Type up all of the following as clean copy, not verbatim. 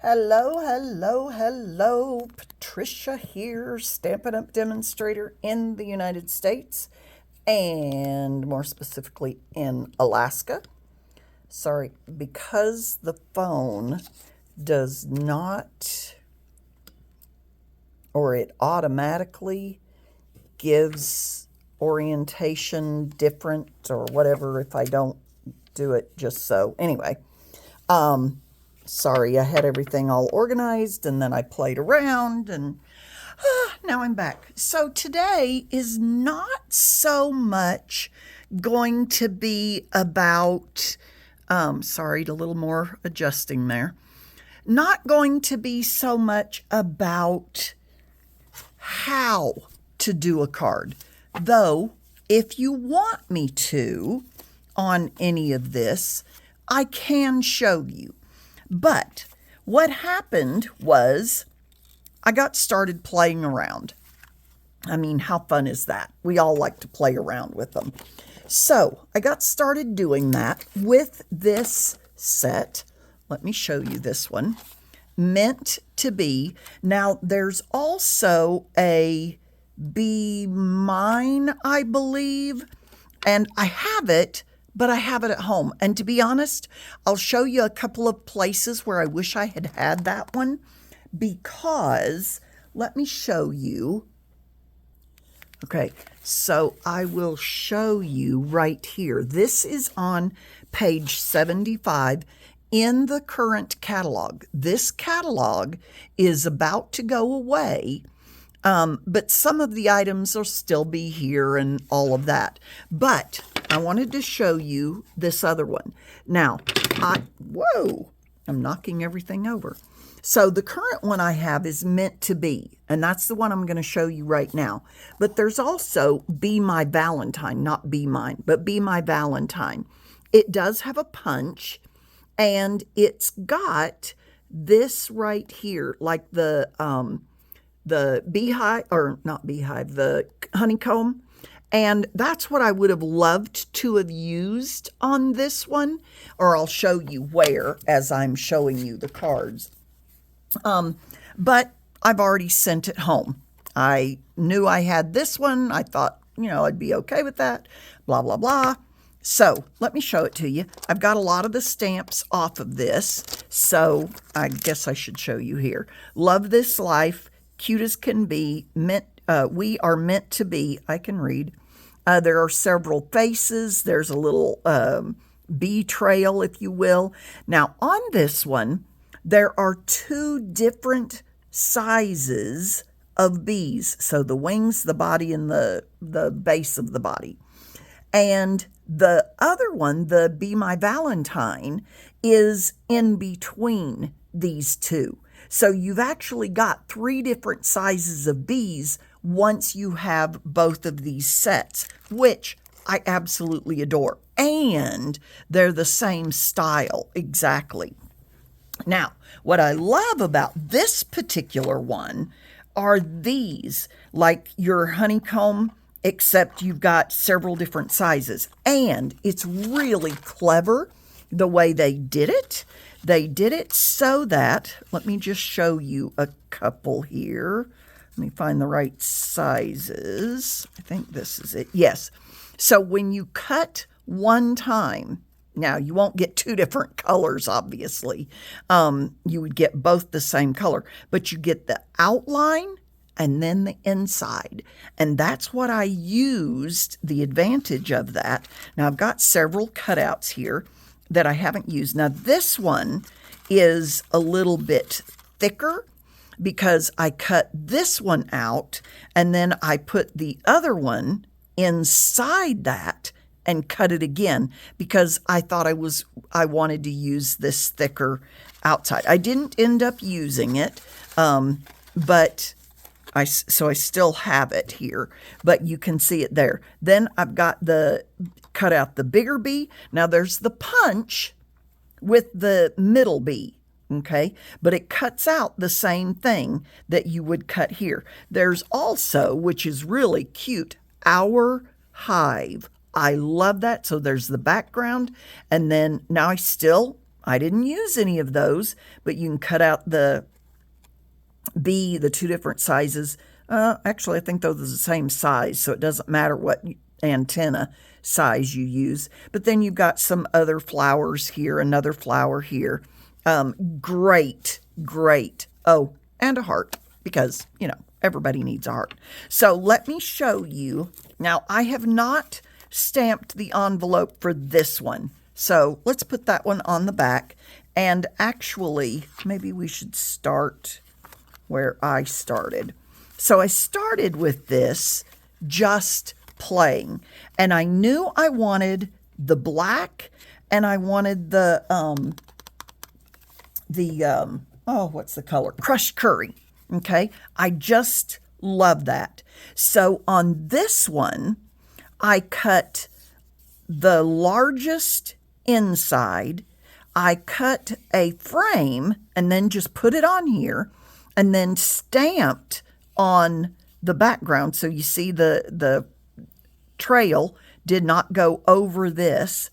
Hello, hello, hello. Patricia here, Stampin' Up demonstrator in the United States and more specifically in Alaska. Sorry, because the phone does not, or it automatically gives orientation different or whatever if I don't do it just so. Anyway, sorry, I had everything all organized and then I played around and now I'm back. So today is not so much going to be about, sorry, a little more adjusting there. Not going to be so much about how to do a card. Though, if you want me to on any of this, I can show you. But what happened was I got started playing around. I mean, how fun is that? We all like to play around with them. So I got started doing that with this set. Let me show you this one. Meant to Be. Now, there's also a Be Mine, I believe, and I have it, but I have it at home. And to be honest, I'll show you a couple of places where I wish I had had that one, because let me show you. Okay, so I will show you right here. This is on page 75 in the current catalog. This catalog is about to go away, but some of the items will still be here and all of that. But I wanted to show you this other one. Now, whoa, I'm knocking everything over. So the current one I have is Meant to Be, and that's the one I'm going to show you right now. But there's also Be My Valentine, not Be Mine, but Be My Valentine. It does have a punch, and it's got this right here, like the beehive, or not beehive, the honeycomb. And that's what I would have loved to have used on this one, or I'll show you where as I'm showing you the cards. But I've already sent it home. I knew I had this one. I thought, I'd be okay with that, blah, blah, blah. So let me show it to you. I've got a lot of the stamps off of this, so I guess I should show you here. Love This Life, Cute as Can Be, We Are Meant to Be. I can read. There are several faces. There's a little bee trail, if you will. Now, on this one, there are two different sizes of bees. So the wings, the body, and the base of the body. And the other one, the Be My Valentine, is in between these two. So you've actually got three different sizes of bees once you have both of these sets, which I absolutely adore. And they're the same style exactly. Now, what I love about this particular one are these, like your honeycomb, except you've got several different sizes. And it's really clever the way they did it. They did it so that, let me just show you a couple here. Let me find the right sizes. I think this is it. Yes. So when you cut one time, now, you won't get two different colors, obviously. You would get both the same color, but you get the outline and then the inside. And that's what I used, the advantage of that. Now, I've got several cutouts here that I haven't used. Now, this one is a little bit thicker because I cut this one out and then I put the other one inside that and cut it again because I thought I wanted to use this thicker outside. I didn't end up using it, but I still have it here, but you can see it there. Then I've got cut out the bigger bee. Now there's the punch with the middle bee, okay? But it cuts out the same thing that you would cut here. There's also, which is really cute, Our Hive. I love that. So there's the background. And then now I still I didn't use any of those, but you can cut out the bee, the two different sizes. Actually, I think those are the same size, so it doesn't matter what antenna size you use. But then you've got some other flowers here, another flower here. Great, great. Oh, and a heart, because, you know, everybody needs a heart. So let me show you. Now, I have not stamped the envelope for this one. So let's put that one on the back. And actually, maybe we should start where I started. So I started with this just playing. And I knew I wanted the black, and I wanted the oh, what's the color? Crushed curry. Okay, I just love that. So on this one, I cut the largest inside. I cut a frame and then just put it on here, and then stamped on the background. So you see the trail did not go over this.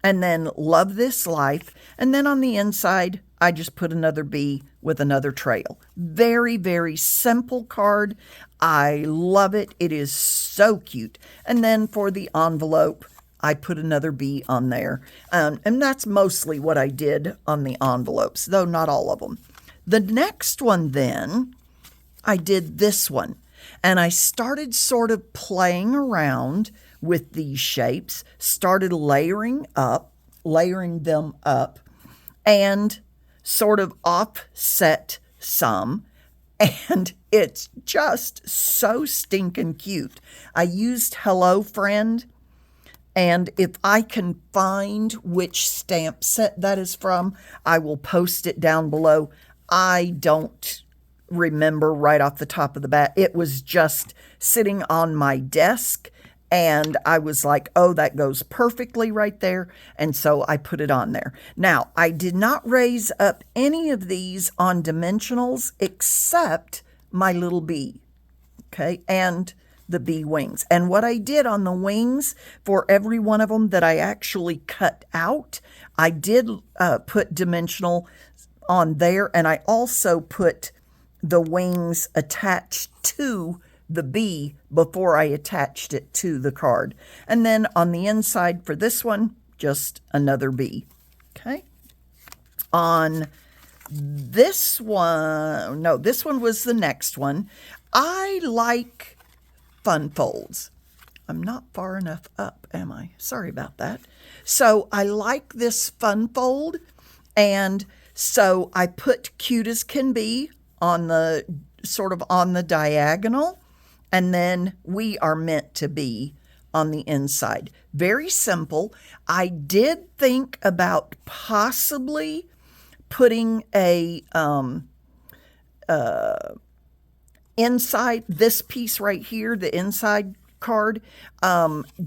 And then Love This Life. And then on the inside, I just put another bee with another trail. Very, very simple card. I love it. It is so cute. And then for the envelope, I put another bee on there. And that's mostly what I did on the envelopes, though not all of them. The next one then, I did this one. And I started sort of playing around with these shapes, started layering them up, and sort of offset some. And it's just so stinking cute. I used Hello Friend. And if I can find which stamp set that is from, I will post it down below. I don't remember right off the top of the bat. It was just sitting on my desk, and I was like, oh, that goes perfectly right there. And so I put it on there. Now, I did not raise up any of these on dimensionals except my little bee, okay, and the bee wings. And what I did on the wings, for every one of them that I actually cut out, I did put dimensional on there, and I also put the wings attached to the bee before I attached it to the card. And then on the inside for this one, just another bee. Okay. On this one, no, this one was the next one. I like fun folds. I'm not far enough up, am I? Sorry about that. So I like this fun fold, and so I put Cute as Can Be on the sort of on the diagonal, and then We Are Meant to Be on the inside. Very simple. I did think about possibly putting a inside this piece right here, the inside card,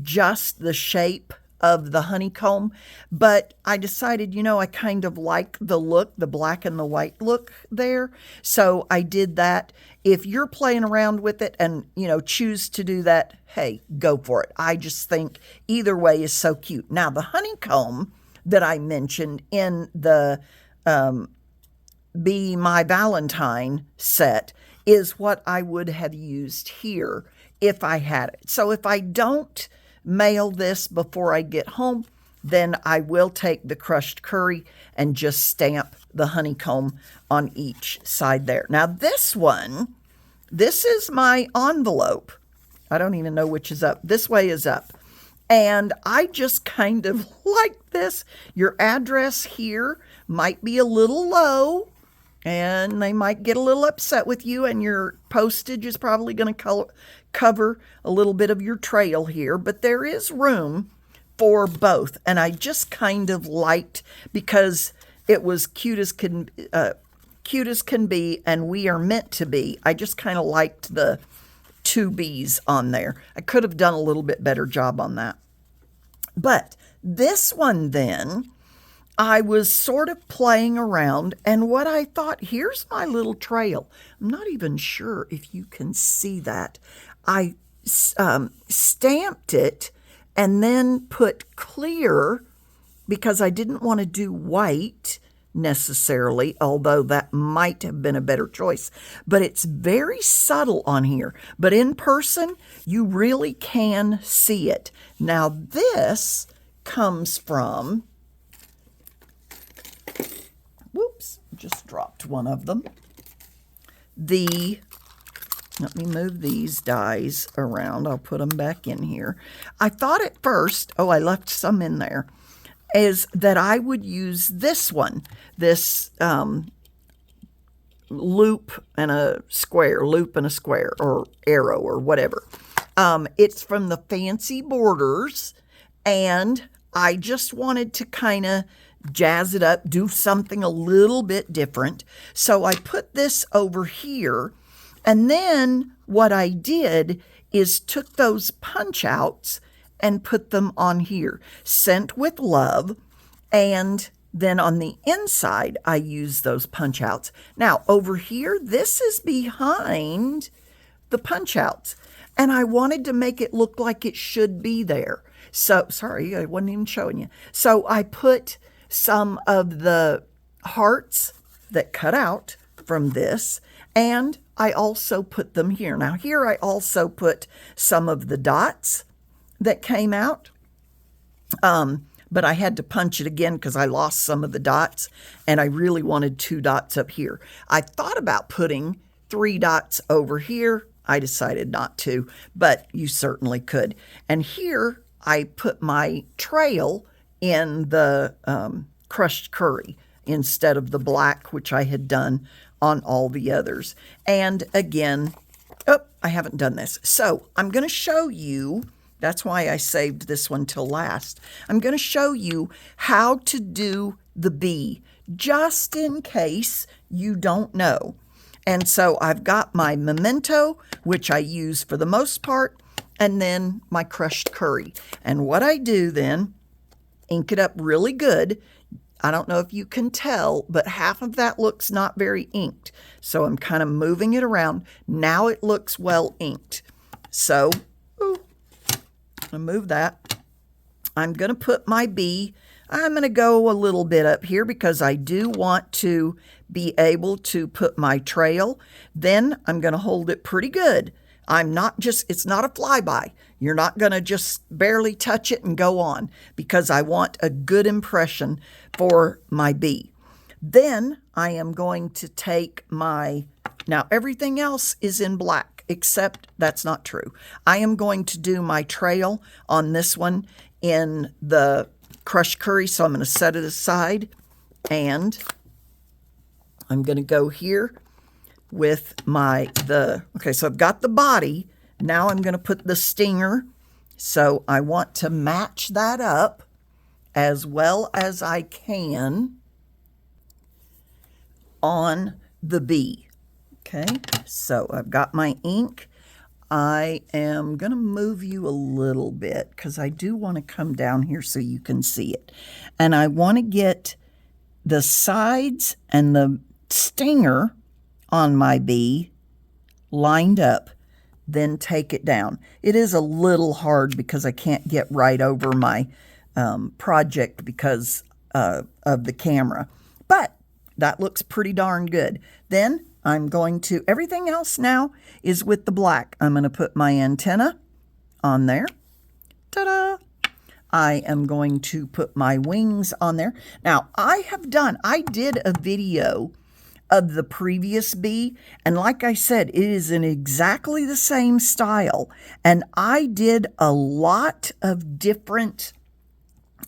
just the shape of the honeycomb, but I decided, you know, I kind of like the look, the black and the white look there, so I did that. If you're playing around with it and, you know, choose to do that, hey, go for it. I just think either way is so cute. Now, the honeycomb that I mentioned in the Be My Valentine set is what I would have used here if I had it. So if I don't mail this before I get home, then I will take the crushed curry and just stamp the honeycomb on each side there. Now this one, this is my envelope. I don't even know which is up. This way is up. And I just kind of like this. Your address here might be a little low, and they might get a little upset with you, and your postage is probably going to cover a little bit of your trail here, but there is room for both. And I just kind of liked, because it was cute as can be, and We Are Meant to Be. I just kind of liked the two bees on there. I could have done a little bit better job on that. But this one then, I was sort of playing around, and what I thought, here's my little trail. I'm not even sure if you can see that. I stamped it and then put clear because I didn't want to do white necessarily, although that might have been a better choice. But it's very subtle on here. But in person, you really can see it. Now this comes from, whoops, just dropped one of them. Let me move these dies around. I'll put them back in here. I thought at first, oh, I left some in there, is that I would use this one, this loop and a square, or arrow, or whatever. It's from the Fancy Borders, and I just wanted to kind of jazz it up, do something a little bit different. So I put this over here, and then what I did is took those punch outs and put them on here, Sent with Love, and then on the inside I use those punch outs. Now over here, this is behind the punch outs, and I wanted to make it look like it should be there. So, sorry, I wasn't even showing you. So I put some of the hearts that cut out from this, and I also put them here. Now here I also put some of the dots that came out, but I had to punch it again because I lost some of the dots, and I really wanted 2 dots up here. I thought about putting 3 dots over here. I decided not to, but you certainly could. And here I put my trail in the crushed curry instead of the black, which I had done on all the others. And again, oh, I haven't done this. So I'm going to show you, that's why I saved this one till last. I'm going to show you how to do the bee, just in case you don't know. And so I've got my memento, which I use for the most part, and then my crushed curry. And what I do then, ink it up really good. I don't know if you can tell, but half of that looks not very inked. So I'm kind of moving it around. Now it looks well inked. So, I'm going to move that. I'm going to put my bee. I'm going to go a little bit up here because I do want to be able to put my trail. Then I'm going to hold it pretty good. It's not a flyby. You're not going to just barely touch it and go on, because I want a good impression for my bee. Then I am going to take now everything else is in black, except that's not true. I am going to do my trail on this one in the crushed curry, so I'm going to set it aside, and I'm going to go here with okay, so I've got the body. Now I'm going to put the stinger. So I want to match that up as well as I can on the bee. Okay, so I've got my ink. I am going to move you a little bit because I do want to come down here so you can see it. And I want to get the sides and the stinger on my bee lined up, then take it down. It is a little hard because I can't get right over my project because of the camera, but that looks pretty darn good. Then I'm going to, everything else now is with the black. I'm going to put my antenna on there. Ta-da! I am going to put my wings on there. Now I did a video of the previous bee, and like I said, it is in exactly the same style, and I did a lot of different,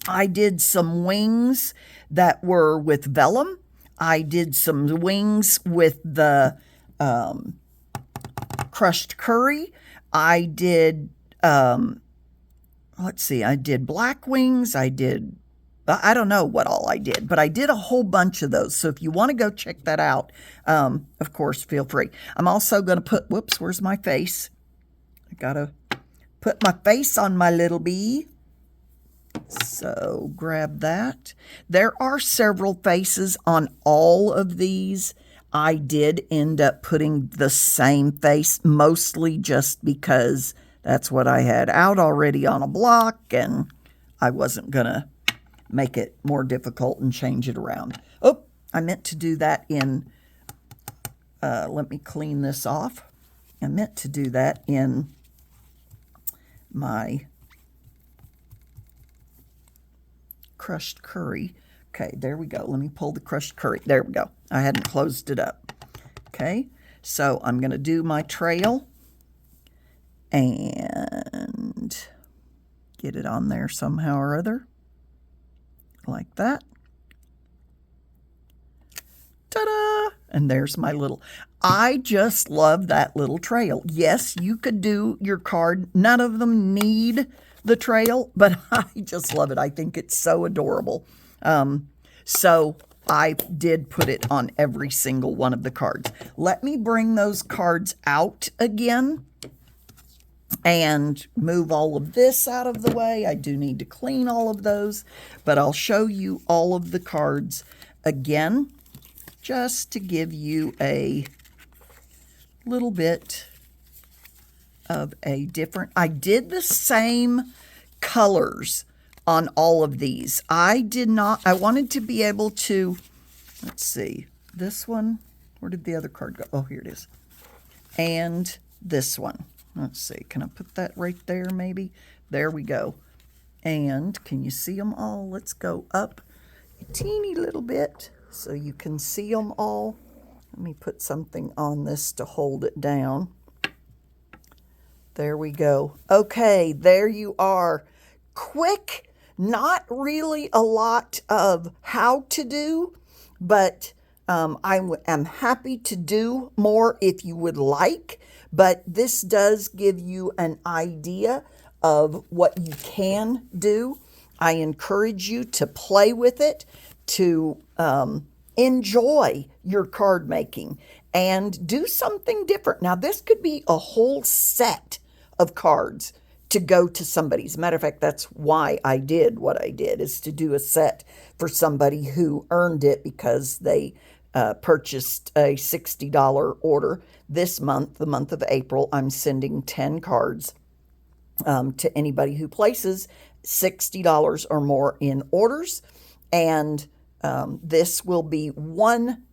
I did some wings that were with vellum, I did some wings with the crushed curry, I did let's see, I did black wings, I don't know what all I did, but I did a whole bunch of those. So if you want to go check that out, of course, feel free. I'm also going to put, whoops, where's my face? I got to put my face on my little bee. So grab that. There are several faces on all of these. I did end up putting the same face, mostly just because that's what I had out already on a block, and I wasn't going to make it more difficult and change it around. Oh, I meant to do that in, let me clean this off. I meant to do that in my crushed curry. Okay, there we go. Let me pull the crushed curry. There we go. I hadn't closed it up. Okay, so I'm going to do my trail and get it on there somehow or other, like that. Ta-da! And there's my little, I just love that little trail. Yes, you could do your card. None of them need the trail, but I just love it. I think it's so adorable. So I did put it on every single one of the cards. Let me bring those cards out again and move all of this out of the way. I do need to clean all of those, but I'll show you all of the cards again, just to give you a little bit of a different, I did the same colors on all of these. I wanted to be able to, let's see, this one, where did the other card go? Oh, here it is. And this one. Let's see, can I put that right there maybe? There we go. And can you see them all? Let's go up a teeny little bit so you can see them all. Let me put something on this to hold it down. There we go. Okay, there you are. Quick, not really a lot of how to do, but I am happy to do more if you would like. But this does give you an idea of what you can do. I encourage you to play with it, to enjoy your card making, and do something different. Now, this could be a whole set of cards to go to somebody. As a matter of fact, that's why I did what I did, is to do a set for somebody who earned it because they purchased a $60 order. This month, the month of April, I'm sending 10 cards to anybody who places $60 or more in orders. And this will be one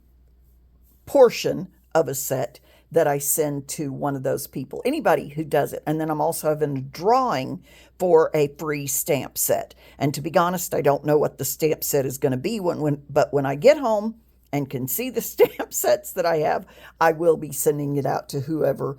portion of a set that I send to one of those people, anybody who does it. And then I'm also having a drawing for a free stamp set. And to be honest, I don't know what the stamp set is going to be but when I get home and can see the stamp sets that I have, I will be sending it out to whoever,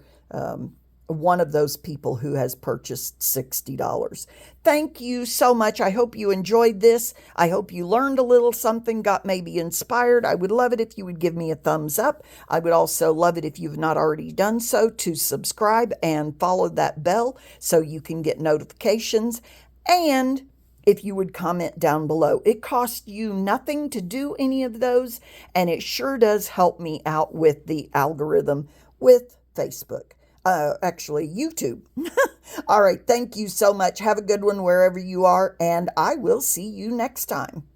one of those people who has purchased $60. Thank you so much. I hope you enjoyed this. I hope you learned a little something, got maybe inspired. I would love it if you would give me a thumbs up. I would also love it if you've not already done so to subscribe and follow that bell so you can get notifications. And if you would comment down below. It costs you nothing to do any of those, and it sure does help me out with the algorithm with Facebook. Actually, YouTube. All right, thank you so much. Have a good one wherever you are, and I will see you next time.